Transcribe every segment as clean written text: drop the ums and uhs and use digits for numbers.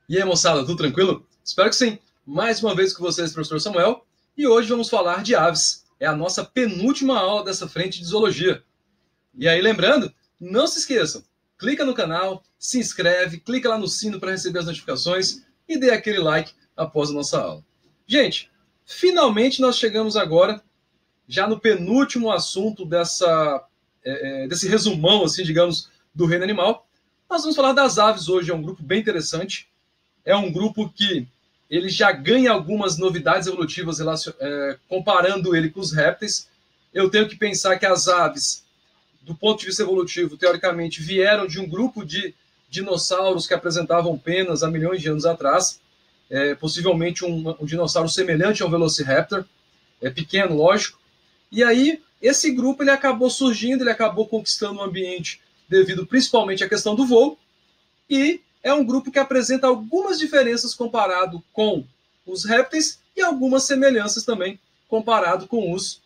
E aí, moçada, tudo tranquilo? Espero que sim. Mais uma vez com vocês, professor Samuel, e hoje vamos falar de aves. É a nossa penúltima aula dessa frente de zoologia. E aí, lembrando, não se esqueçam, clica no canal, se inscreve, clica lá no sino para receber as notificações e dê aquele like após a nossa aula. Gente, finalmente nós chegamos agora, já no penúltimo assunto desse resumão, assim, digamos, do reino animal. Nós vamos falar das aves hoje, é um grupo bem interessante. É um grupo que ele já ganha algumas novidades evolutivas comparando ele com os répteis. Eu tenho que pensar que as aves, do ponto de vista evolutivo, teoricamente, vieram de um grupo de dinossauros que apresentavam penas há milhões de anos atrás, possivelmente um dinossauro semelhante ao Velociraptor, pequeno, lógico. E aí, esse grupo ele acabou surgindo, ele acabou conquistando o ambiente devido principalmente à questão do voo, e é um grupo que apresenta algumas diferenças comparado com os répteis e algumas semelhanças também comparado com os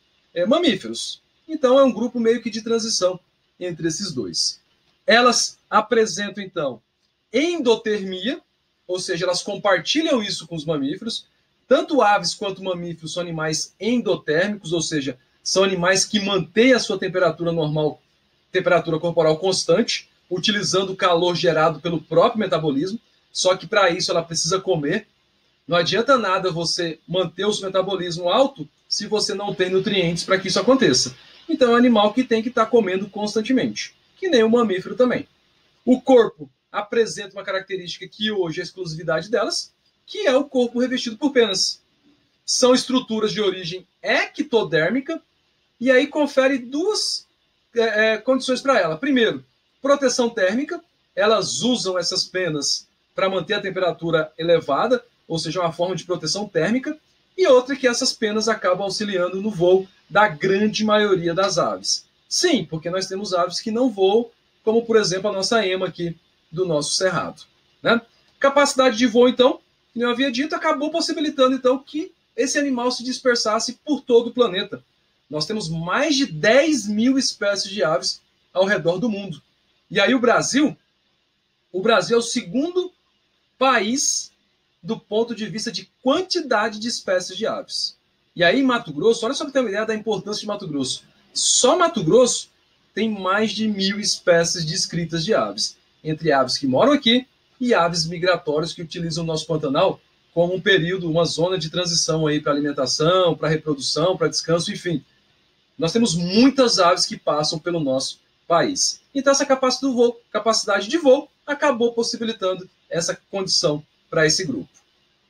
mamíferos. Então, é um grupo meio que de transição entre esses dois. Elas apresentam, então, endotermia, ou seja, elas compartilham isso com os mamíferos. Tanto aves quanto mamíferos são animais endotérmicos, ou seja, são animais que mantêm a sua temperatura normal, temperatura corporal constante, utilizando o calor gerado pelo próprio metabolismo, só que para isso ela precisa comer. Não adianta nada você manter o seu metabolismo alto se você não tem nutrientes para que isso aconteça. Então é um animal que tem que estar comendo constantemente, que nem o mamífero também. O corpo apresenta uma característica que hoje é a exclusividade delas, que é o corpo revestido por penas. São estruturas de origem ectodérmica, e aí confere duas condições para ela. Primeiro, proteção térmica, elas usam essas penas para manter a temperatura elevada, ou seja, uma forma de proteção térmica, e outra que essas penas acabam auxiliando no voo da grande maioria das aves. Sim, porque nós temos aves que não voam, como por exemplo a nossa ema aqui do nosso cerrado. Né? Capacidade de voo, então, como eu havia dito, acabou possibilitando então que esse animal se dispersasse por todo o planeta. Nós temos mais de 10 mil espécies de aves ao redor do mundo. E aí o Brasil é o segundo país do ponto de vista de quantidade de espécies de aves. E aí em Mato Grosso, olha só para ter uma ideia da importância de Mato Grosso. Só Mato Grosso tem mais de 1.000 espécies descritas de aves, entre aves que moram aqui e aves migratórias que utilizam o nosso Pantanal como um período, uma zona de transição aí para alimentação, para reprodução, para descanso, enfim. Nós temos muitas aves que passam pelo nosso país. Então, essa capacidade de voo acabou possibilitando essa condição para esse grupo.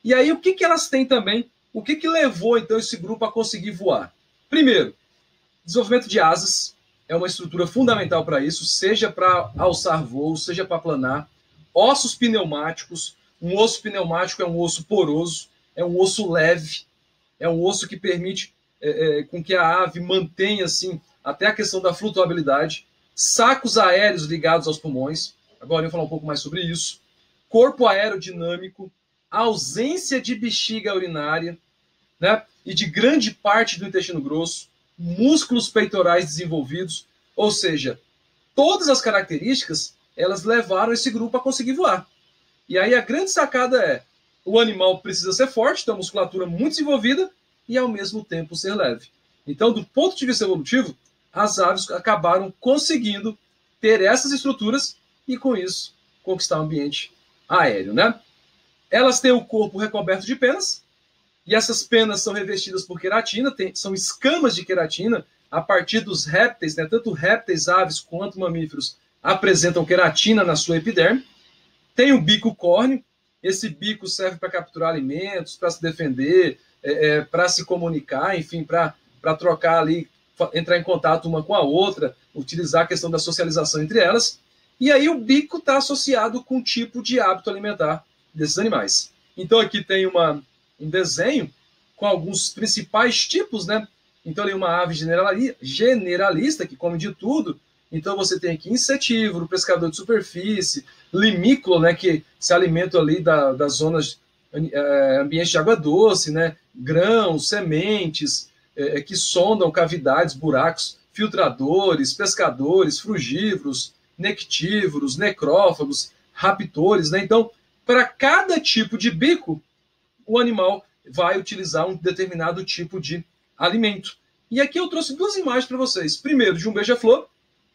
E aí, o que elas têm também? O que levou, então, esse grupo a conseguir voar? Primeiro, desenvolvimento de asas é uma estrutura fundamental para isso, seja para alçar voo, seja para planar. Ossos pneumáticos. Um osso pneumático é um osso poroso, é um osso leve, é um osso que permite com que a ave mantenha, assim, até a questão da flutuabilidade. Sacos aéreos ligados aos pulmões, agora eu vou falar um pouco mais sobre isso. Corpo aerodinâmico, ausência de bexiga urinária, né? E de grande parte do intestino grosso, músculos peitorais desenvolvidos, ou seja, todas as características, elas levaram esse grupo a conseguir voar. E aí a grande sacada é, o animal precisa ser forte, ter uma musculatura muito desenvolvida e ao mesmo tempo ser leve. Então, do ponto de vista evolutivo, as aves acabaram conseguindo ter essas estruturas e, com isso, conquistar o ambiente aéreo. Né? Elas têm o corpo recoberto de penas, e essas penas são revestidas por queratina, são escamas de queratina, a partir dos répteis, né? Tanto répteis, aves quanto mamíferos apresentam queratina na sua epiderme. Tem o bico córneo, esse bico serve para capturar alimentos, para se defender, para se comunicar, enfim, para trocar ali, entrar em contato uma com a outra, utilizar a questão da socialização entre elas. E aí o bico está associado com o tipo de hábito alimentar desses animais. Então aqui tem um desenho com alguns principais tipos, né? Então tem uma ave generalista que come de tudo. Então você tem aqui insetívoro, pescador de superfície, limícola, né, que se alimenta ali das zonas ambiente de água doce, né, grãos, sementes, que sondam cavidades, buracos, filtradores, pescadores, frugívoros, nectívoros, necrófagos, raptores, né? Então, para cada tipo de bico, o animal vai utilizar um determinado tipo de alimento. E aqui eu trouxe duas imagens para vocês. Primeiro, de um beija-flor,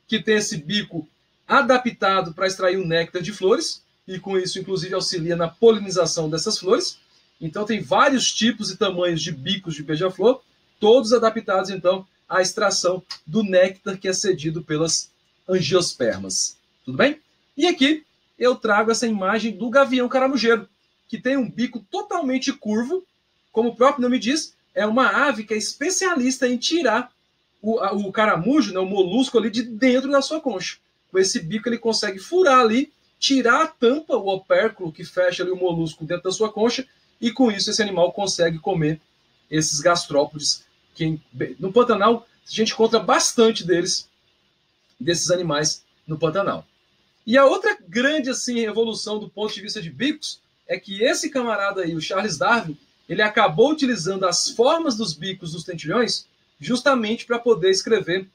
que tem esse bico adaptado para extrair o néctar de flores, e com isso, inclusive, auxilia na polinização dessas flores. Então, tem vários tipos e tamanhos de bicos de beija-flor, todos adaptados, então, à extração do néctar que é cedido pelas angiospermas. Tudo bem? E aqui eu trago essa imagem do gavião caramujeiro, que tem um bico totalmente curvo, como o próprio nome diz, é uma ave que é especialista em tirar o caramujo, né, o molusco ali de dentro da sua concha. Com esse bico ele consegue furar ali, tirar a tampa, o opérculo que fecha ali o molusco dentro da sua concha, e com isso esse animal consegue comer esses gastrópodes, que no Pantanal a gente encontra bastante desses animais no Pantanal. E a outra grande assim, evolução do ponto de vista de bicos é que esse camarada aí, o Charles Darwin, ele acabou utilizando as formas dos bicos dos tentilhões justamente para poder escrever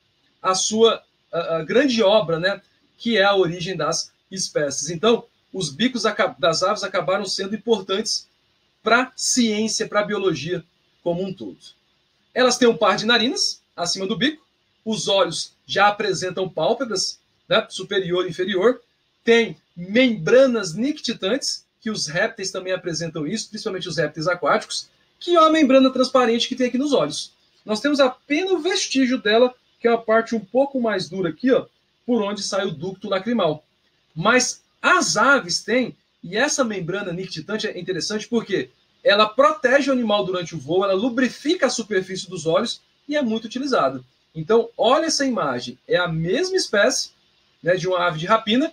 a sua a grande obra, né, que é a origem das espécies. Então, os bicos das aves acabaram sendo importantes para a ciência, para a biologia como um todo. Elas têm um par de narinas acima do bico, os olhos já apresentam pálpebras, né, superior e inferior, tem membranas nictitantes, que os répteis também apresentam isso, principalmente os répteis aquáticos, que é uma membrana transparente que tem aqui nos olhos. Nós temos apenas o vestígio dela, que é a parte um pouco mais dura aqui, ó, por onde sai o ducto lacrimal. Mas as aves têm, e essa membrana nictitante é interessante porque ela protege o animal durante o voo, ela lubrifica a superfície dos olhos e é muito utilizada. Então, olha essa imagem, é a mesma espécie, né, de uma ave de rapina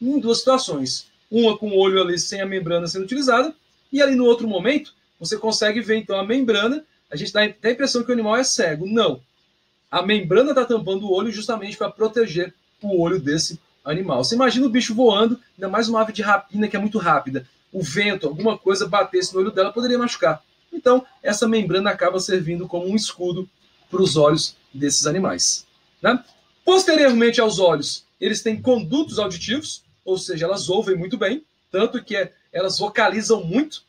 em duas situações. Uma com o olho ali sem a membrana sendo utilizada, e ali no outro momento, você consegue ver então a membrana, a gente dá a impressão que o animal é cego. Não. A membrana está tampando o olho justamente para proteger o olho desse animal. Você imagina o bicho voando, ainda mais uma ave de rapina que é muito rápida. O vento, alguma coisa batesse no olho dela, poderia machucar. Então, essa membrana acaba servindo como um escudo para os olhos desses animais. Né? Posteriormente aos olhos, eles têm condutos auditivos, ou seja, elas ouvem muito bem, tanto que elas vocalizam muito.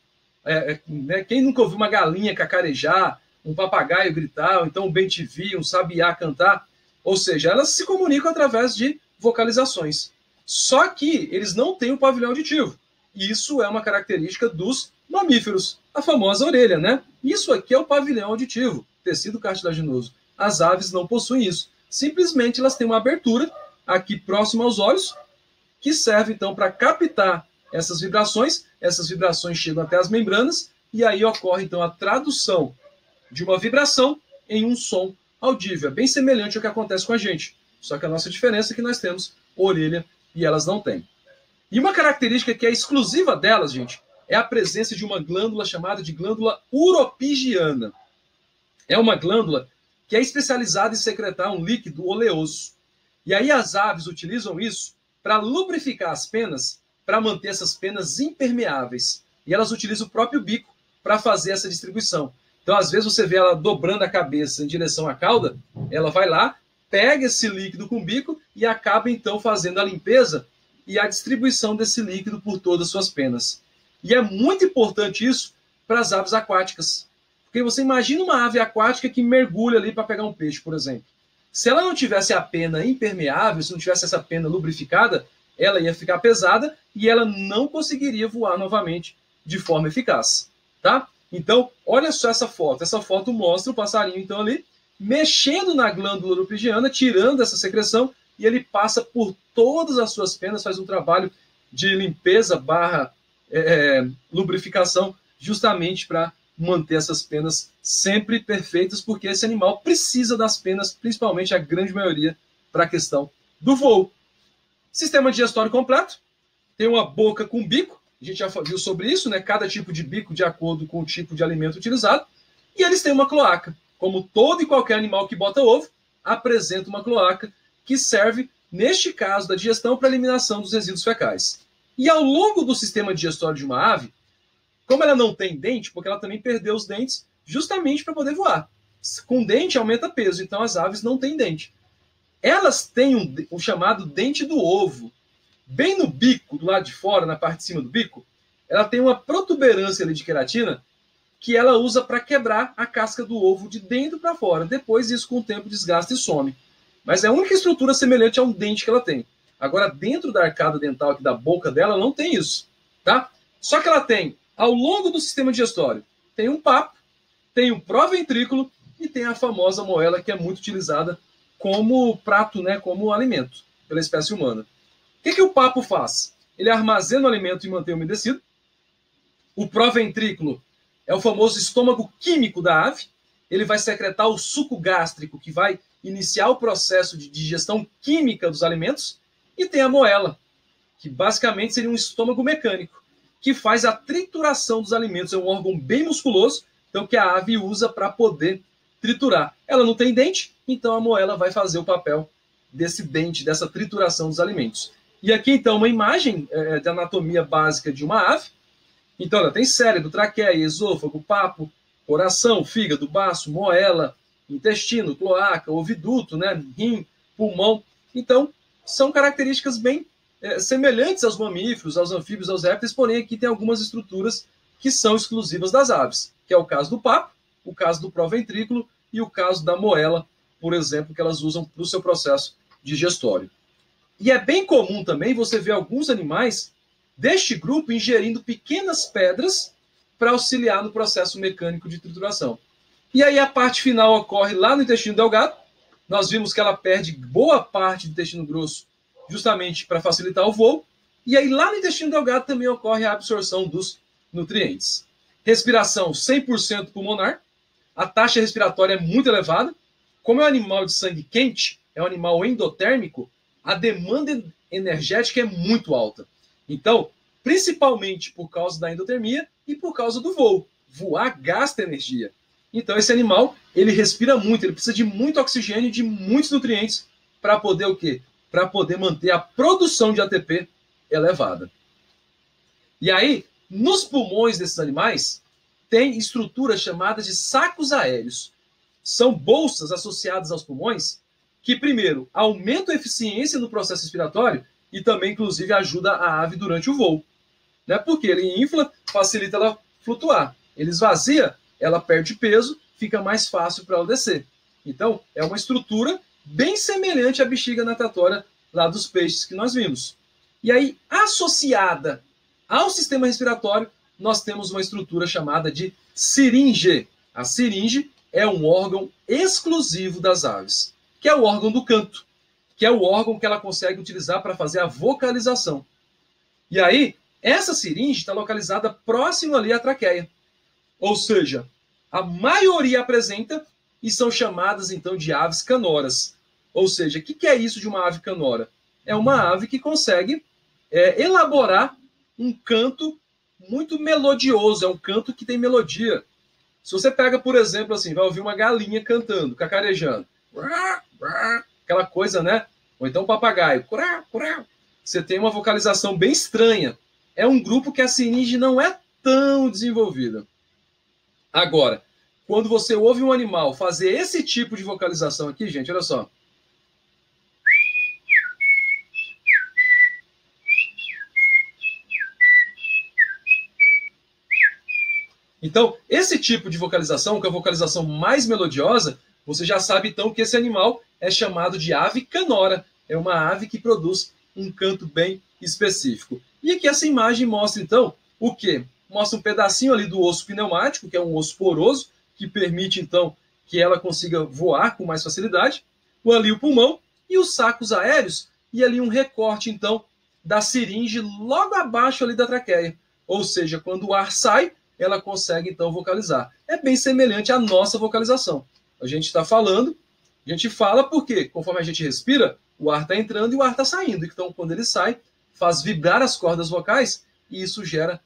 Né? Quem nunca ouviu uma galinha cacarejar, um papagaio gritar, ou então um bem-te-vi, um sabiá cantar? Ou seja, elas se comunicam através de vocalizações. Só que eles não têm o pavilhão auditivo. E isso é uma característica dos mamíferos, a famosa orelha, né? Isso aqui é o pavilhão auditivo, tecido cartilaginoso. As aves não possuem isso. Simplesmente elas têm uma abertura aqui próxima aos olhos, que serve então para captar essas vibrações chegam até as membranas, e aí ocorre então a tradução de uma vibração em um som audível. É bem semelhante ao que acontece com a gente. Só que a nossa diferença é que nós temos orelha e elas não têm. E uma característica que é exclusiva delas, gente, é a presença de uma glândula chamada de glândula uropigiana. É uma glândula que é especializada em secretar um líquido oleoso. E aí as aves utilizam isso para lubrificar as penas, para manter essas penas impermeáveis. E elas utilizam o próprio bico para fazer essa distribuição. Então, às vezes, você vê ela dobrando a cabeça em direção à cauda, ela vai lá, pega esse líquido com o bico e acaba, então, fazendo a limpeza e a distribuição desse líquido por todas as suas penas. E é muito importante isso para as aves aquáticas. Porque você imagina uma ave aquática que mergulha ali para pegar um peixe, por exemplo. Se ela não tivesse a pena impermeável, se não tivesse essa pena lubrificada, ela ia ficar pesada e ela não conseguiria voar novamente de forma eficaz. Tá? Então, olha só essa foto. Essa foto mostra o passarinho, então, ali, mexendo na glândula uropigiana, tirando essa secreção, e ele passa por todas as suas penas, faz um trabalho de limpeza / lubrificação, justamente para manter essas penas sempre perfeitas, porque esse animal precisa das penas, principalmente a grande maioria, para a questão do voo. Sistema digestório completo, tem uma boca com bico, a gente já viu sobre isso, né? Cada tipo de bico de acordo com o tipo de alimento utilizado, e eles têm uma cloaca. Como todo e qualquer animal que bota ovo, apresenta uma cloaca que serve, neste caso, da digestão para eliminação dos resíduos fecais. E ao longo do sistema digestório de uma ave, como ela não tem dente, porque ela também perdeu os dentes justamente para poder voar. Com dente aumenta peso, então as aves não têm dente. Elas têm o chamado dente do ovo. Bem no bico, do lado de fora, na parte de cima do bico, ela tem uma protuberância ali de queratina que ela usa para quebrar a casca do ovo de dentro para fora. Depois isso com o tempo desgasta e some. Mas é a única estrutura semelhante a um dente que ela tem. Agora, dentro da arcada dental aqui da boca dela, ela não tem isso, tá? Só que ela tem, ao longo do sistema digestório, tem um papo, tem um proventrículo e tem a famosa moela, que é muito utilizada como prato, né, como alimento pela espécie humana. O que o papo faz? Ele armazena o alimento e mantém umedecido. O proventrículo é o famoso estômago químico da ave. Ele vai secretar o suco gástrico, que vai iniciar o processo de digestão química dos alimentos. E tem a moela, que basicamente seria um estômago mecânico, que faz a trituração dos alimentos. É um órgão bem musculoso, então que a ave usa para poder triturar. Ela não tem dente, então a moela vai fazer o papel desse dente, dessa trituração dos alimentos. E aqui, então, uma imagem de anatomia básica de uma ave. Então, ela tem cérebro, traqueia, esôfago, papo, coração, fígado, baço, moela, intestino, cloaca, oviduto, né, rim, pulmão. Então, são características bem semelhantes aos mamíferos, aos anfíbios, aos répteis, porém aqui tem algumas estruturas que são exclusivas das aves, que é o caso do papo, o caso do proventrículo e o caso da moela, por exemplo, que elas usam para o seu processo digestório. E é bem comum também você ver alguns animais deste grupo ingerindo pequenas pedras para auxiliar no processo mecânico de trituração. E aí a parte final ocorre lá no intestino delgado. Nós vimos que ela perde boa parte do intestino grosso justamente para facilitar o voo. E aí lá no intestino delgado também ocorre a absorção dos nutrientes. Respiração 100% pulmonar. A taxa respiratória é muito elevada. Como é um animal de sangue quente, é um animal endotérmico, a demanda energética é muito alta. Então, principalmente por causa da endotermia e por causa do voo. Voar gasta energia. Então, esse animal, ele respira muito, ele precisa de muito oxigênio e de muitos nutrientes para poder o quê? Para poder manter a produção de ATP elevada. E aí, nos pulmões desses animais, tem estruturas chamadas de sacos aéreos. São bolsas associadas aos pulmões que, primeiro, aumentam a eficiência no processo respiratório e também, inclusive, ajuda a ave durante o voo. Né? Porque ele infla, facilita ela flutuar. Ele esvazia, ela perde peso, fica mais fácil para ela descer. Então, é uma estrutura bem semelhante à bexiga natatória lá dos peixes que nós vimos. E aí, associada ao sistema respiratório, nós temos uma estrutura chamada de siringe. A siringe é um órgão exclusivo das aves, que é o órgão do canto, que é o órgão que ela consegue utilizar para fazer a vocalização. E aí, essa siringe está localizada próximo ali à traqueia. Ou seja, a maioria apresenta e são chamadas, então, de aves canoras. Ou seja, o que é isso de uma ave canora? É uma ave que consegue elaborar um canto muito melodioso, é um canto que tem melodia. Se você pega, por exemplo, assim, vai ouvir uma galinha cantando, cacarejando, aquela coisa, né? Ou então um papagaio, você tem uma vocalização bem estranha. É um grupo que a siringe não é tão desenvolvida. Agora, quando você ouve um animal fazer esse tipo de vocalização aqui, gente, olha só. Então, esse tipo de vocalização, que é a vocalização mais melodiosa, você já sabe então que esse animal é chamado de ave canora. É uma ave que produz um canto bem específico. E aqui essa imagem mostra então o quê? Mostra um pedacinho ali do osso pneumático, que é um osso poroso, que permite então que ela consiga voar com mais facilidade. Ali o pulmão e os sacos aéreos, e ali um recorte então da siringe logo abaixo ali da traqueia. Ou seja, quando o ar sai, ela consegue então vocalizar. É bem semelhante à nossa vocalização. A gente está falando, a gente fala porque, conforme a gente respira, o ar está entrando e o ar está saindo. Então, quando ele sai, faz vibrar as cordas vocais e isso gera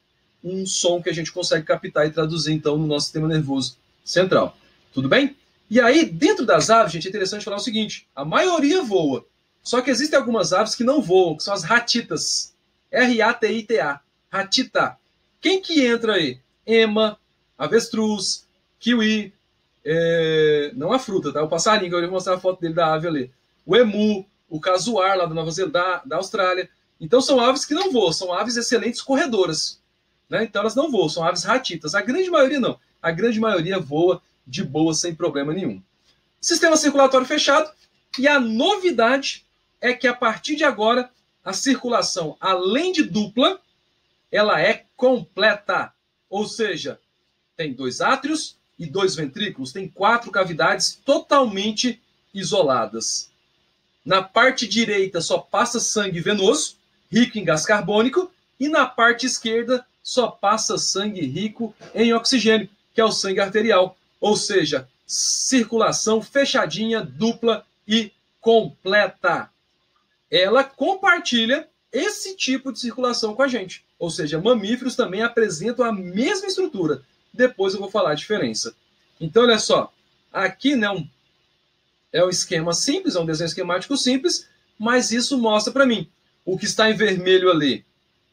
um som que a gente consegue captar e traduzir, então, no nosso sistema nervoso central. Tudo bem? E aí, dentro das aves, gente, é interessante falar o seguinte, a maioria voa, só que existem algumas aves que não voam, que são as ratitas. R-A-T-I-T-A. Ratita. Quem que entra aí? Ema, avestruz, kiwi, não a fruta, tá? O passarinho, eu vou mostrar a foto dele da ave ali. O emu, o casuar lá da Nova Zelândia, da Austrália. Então são aves que não voam, são aves excelentes corredoras. né? Então elas não voam, são aves ratitas. A grande maioria não. A grande maioria voa de boa, sem problema nenhum. Sistema circulatório fechado. E a novidade é que a partir de agora, a circulação, além de dupla, ela é completa. Ou seja, tem 2 átrios e 2 ventrículos, tem 4 cavidades totalmente isoladas. Na parte direita só passa sangue venoso, rico em gás carbônico, e na parte esquerda só passa sangue rico em oxigênio, que é o sangue arterial. Ou seja, circulação fechadinha, dupla e completa. Ela compartilha esse tipo de circulação com a gente. Ou seja, mamíferos também apresentam a mesma estrutura. Depois eu vou falar a diferença. Então, olha só. Aqui, né, é um esquema simples, é um desenho esquemático simples, mas isso mostra para mim. O que está em vermelho ali,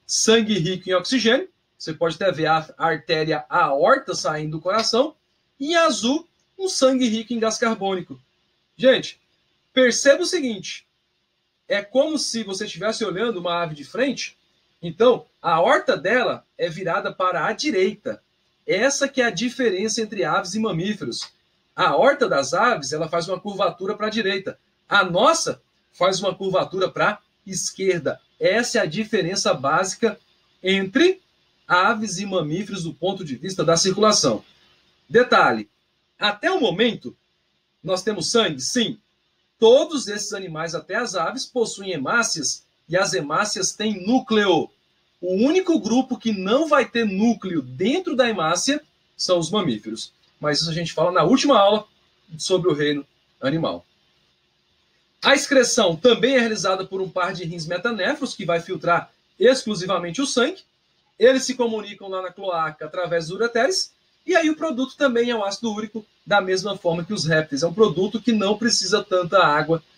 sangue rico em oxigênio. Você pode até ver a artéria aorta saindo do coração. E em azul, um sangue rico em gás carbônico. Gente, perceba o seguinte. É como se você estivesse olhando uma ave de frente. Então, a aorta dela é virada para a direita. Essa que é a diferença entre aves e mamíferos. A aorta das aves, ela faz uma curvatura para a direita. A nossa faz uma curvatura para a esquerda. Essa é a diferença básica entre aves e mamíferos do ponto de vista da circulação. Detalhe, até o momento, nós temos sangue? Sim. Todos esses animais, até as aves, possuem hemácias e as hemácias têm núcleo. O único grupo que não vai ter núcleo dentro da hemácia são os mamíferos. Mas isso a gente fala na última aula sobre o reino animal. A excreção também é realizada por um par de rins metanéfros que vai filtrar exclusivamente o sangue. Eles se comunicam lá na cloaca através dos ureteres. E aí o produto também é o ácido úrico, da mesma forma que os répteis. É um produto que não precisa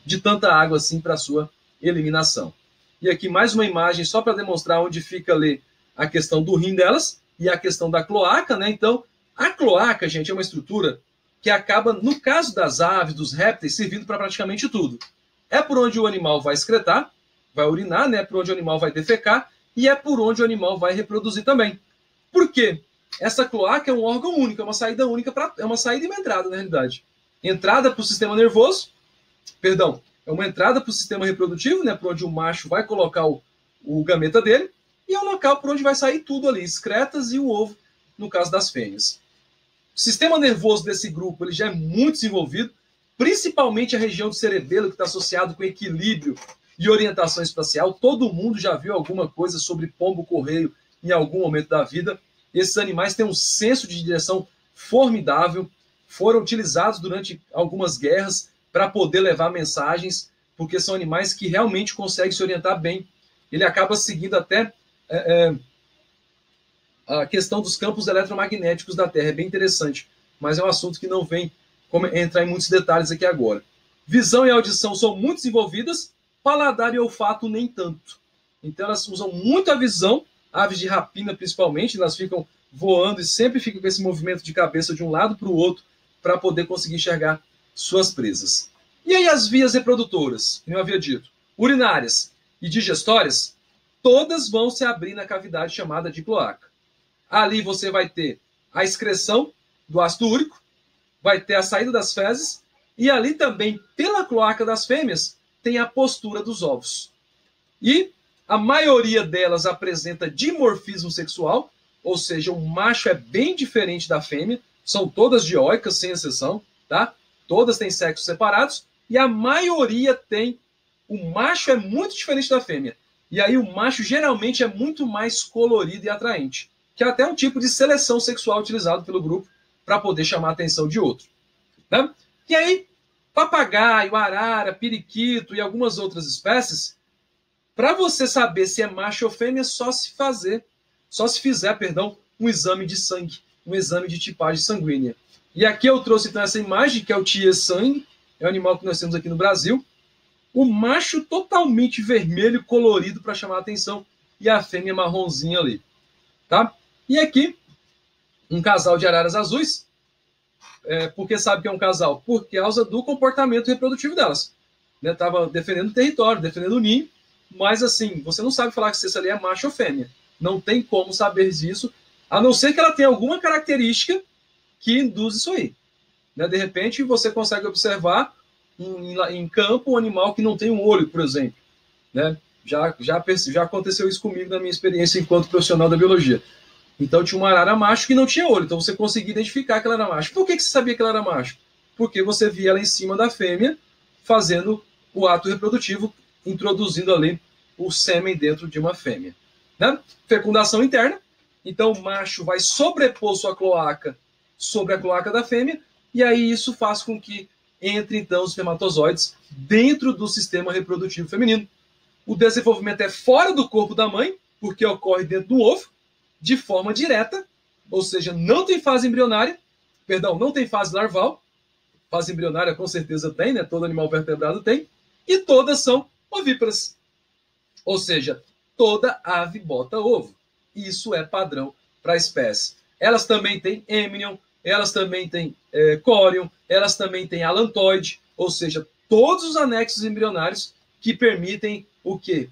de tanta água assim para sua eliminação. E aqui mais uma imagem só para demonstrar onde fica ali a questão do rim delas e a questão da cloaca, né? Então, a cloaca, gente, é uma estrutura que acaba, no caso das aves, dos répteis, servindo para praticamente tudo. É por onde o animal vai excretar, vai urinar, né? É por onde o animal vai defecar e é por onde o animal vai reproduzir também. Por quê? Essa cloaca é um órgão único, é uma saída única, é uma saída e uma entrada, na realidade. Entrada para o sistema nervoso, é uma entrada para o sistema reprodutivo, né, por onde o macho vai colocar o gameta dele, e é um local por onde vai sair tudo ali, excretas e o ovo, no caso das fêmeas. O sistema nervoso desse grupo ele já é muito desenvolvido, principalmente a região do cerebelo, que está associado com equilíbrio e orientação espacial. Todo mundo já viu alguma coisa sobre pombo-correio em algum momento da vida. Esses animais têm um senso de direção formidável, foram utilizados durante algumas guerras para poder levar mensagens, porque são animais que realmente conseguem se orientar bem. Ele acaba seguindo até a questão dos campos eletromagnéticos da Terra. É bem interessante, mas é um assunto que não vem entrar em muitos detalhes aqui agora. Visão e audição são muito desenvolvidas, paladar e olfato nem tanto. Então elas usam muito a visão, aves de rapina principalmente, elas ficam voando e sempre ficam com esse movimento de cabeça de um lado para o outro para poder conseguir enxergar suas presas. E aí as vias reprodutoras, como eu havia dito, urinárias e digestórias, todas vão se abrir na cavidade chamada de cloaca. Ali você vai ter a excreção do ácido úrico, vai ter a saída das fezes, e ali também, pela cloaca das fêmeas, tem a postura dos ovos. E a maioria delas apresenta dimorfismo sexual, ou seja, o macho é bem diferente da fêmea, são todas dioicas, sem exceção, tá? Todas têm sexos separados, e a maioria tem... O macho é muito diferente da fêmea. E aí o macho geralmente é muito mais colorido e atraente, que é até um tipo de seleção sexual utilizado pelo grupo para poder chamar a atenção de outro. Né? E aí, papagaio, arara, periquito e algumas outras espécies, para você saber se é macho ou fêmea, só se fizer, um exame de sangue, um exame de tipagem sanguínea. E aqui eu trouxe então essa imagem, que é o tia-sangue, é um animal que nós temos aqui no Brasil. O macho totalmente vermelho, colorido para chamar a atenção, e a fêmea marronzinha ali. Tá? E aqui, um casal de araras azuis. Por que sabe que é um casal? Por causa do comportamento reprodutivo delas. Estava defendendo o território, defendendo o ninho, mas assim, você não sabe falar que se esse ali é macho ou fêmea. Não tem como saber disso, a não ser que ela tenha alguma característica que induz isso aí. Né? De repente, você consegue observar em campo um animal que não tem um olho, por exemplo. Né? Já aconteceu isso comigo na minha experiência enquanto profissional da biologia. Então, tinha uma arara macho que não tinha olho. Então, você conseguia identificar que ela era macho. Por que você sabia que ela era macho? Porque você via ela em cima da fêmea fazendo o ato reprodutivo, introduzindo ali o sêmen dentro de uma fêmea. Né? Fecundação interna. Então, o macho vai sobrepor sua cloaca sobre a cloaca da fêmea, e aí isso faz com que entre, então, os espermatozoides dentro do sistema reprodutivo feminino. O desenvolvimento é fora do corpo da mãe, porque ocorre dentro do ovo, de forma direta, ou seja, não tem fase embrionária, não tem fase larval, fase embrionária com certeza tem, né? Todo animal vertebrado tem, e todas são ovíparas. Ou seja, toda ave bota ovo. Isso é padrão para a espécie. Elas também têm êmnion, elas também têm córion, elas também têm alantoide, ou seja, todos os anexos embrionários que permitem o quê?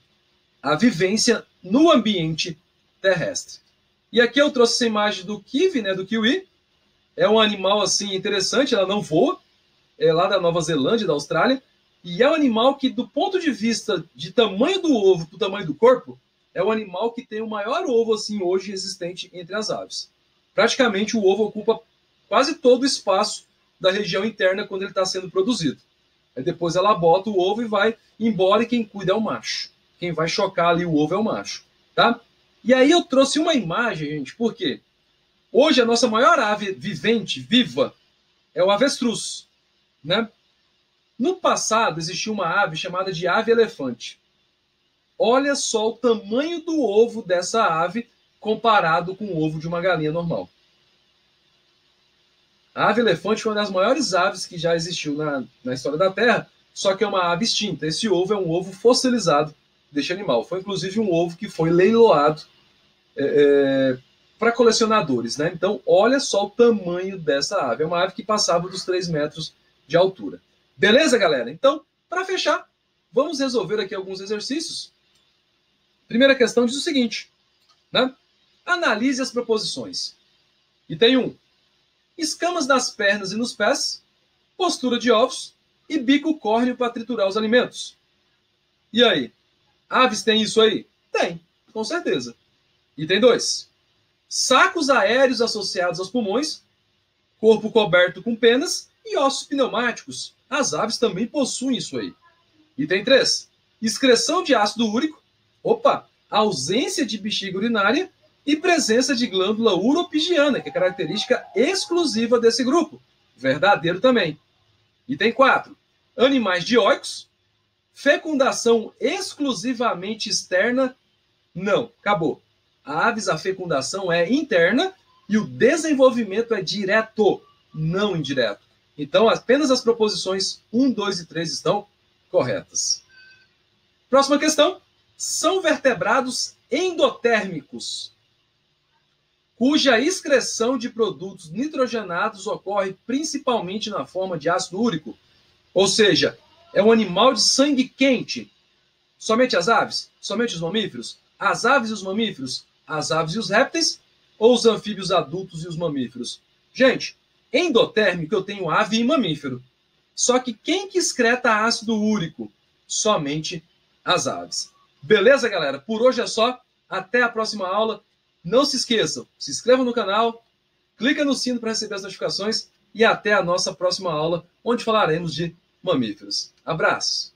A vivência no ambiente terrestre. E aqui eu trouxe essa imagem do kiwi, né, do kiwi. É um animal assim interessante, ela não voa, é lá da Nova Zelândia, da Austrália, e é um animal que, do ponto de vista de tamanho do ovo para o tamanho do corpo, é o animal que tem o maior ovo assim hoje existente entre as aves. Praticamente o ovo ocupa quase todo o espaço da região interna quando ele está sendo produzido. Aí depois ela bota o ovo e vai embora, e quem cuida é o macho. Quem vai chocar ali o ovo é o macho. Tá? E aí eu trouxe uma imagem, gente, porque hoje a nossa maior ave vivente, viva, é o avestruz. Né? No passado existia uma ave chamada de ave-elefante. Olha só o tamanho do ovo dessa ave comparado com o ovo de uma galinha normal. A ave-elefante foi uma das maiores aves que já existiu na história da Terra, só que é uma ave extinta. Esse ovo é um ovo fossilizado deste animal. Foi inclusive um ovo que foi leiloado para colecionadores. Né? Então, olha só o tamanho dessa ave. É uma ave que passava dos 3 metros de altura. Beleza, galera? Então, para fechar, vamos resolver aqui alguns exercícios. Primeira questão diz o seguinte, né? Analise as proposições. E tem escamas nas pernas e nos pés, postura de ovos e bico córneo para triturar os alimentos. E aí? Aves têm isso aí? Tem, com certeza. E tem 2. Sacos aéreos associados aos pulmões, corpo coberto com penas e ossos pneumáticos. As aves também possuem isso aí. E tem 3. Excreção de ácido úrico. Ausência de bexiga urinária e presença de glândula uropigiana, que é característica exclusiva desse grupo. Verdadeiro também. E tem 4. Animais dioicos. Fecundação exclusivamente externa. Não, acabou. Aves, a fecundação é interna e o desenvolvimento é direto, não indireto. Então, apenas as proposições 1, 2 e 3 estão corretas. Próxima questão. São vertebrados endotérmicos, cuja excreção de produtos nitrogenados ocorre principalmente na forma de ácido úrico. Ou seja, é um animal de sangue quente. Somente as aves? Somente os mamíferos? As aves e os mamíferos? As aves e os répteis? Ou os anfíbios adultos e os mamíferos? Gente, endotérmico eu tenho ave e mamífero. Só que quem que excreta ácido úrico? Somente as aves. Beleza, galera? Por hoje é só. Até a próxima aula. Não se esqueçam, se inscrevam no canal, clica no sino para receber as notificações e até a nossa próxima aula, onde falaremos de mamíferos. Abraços!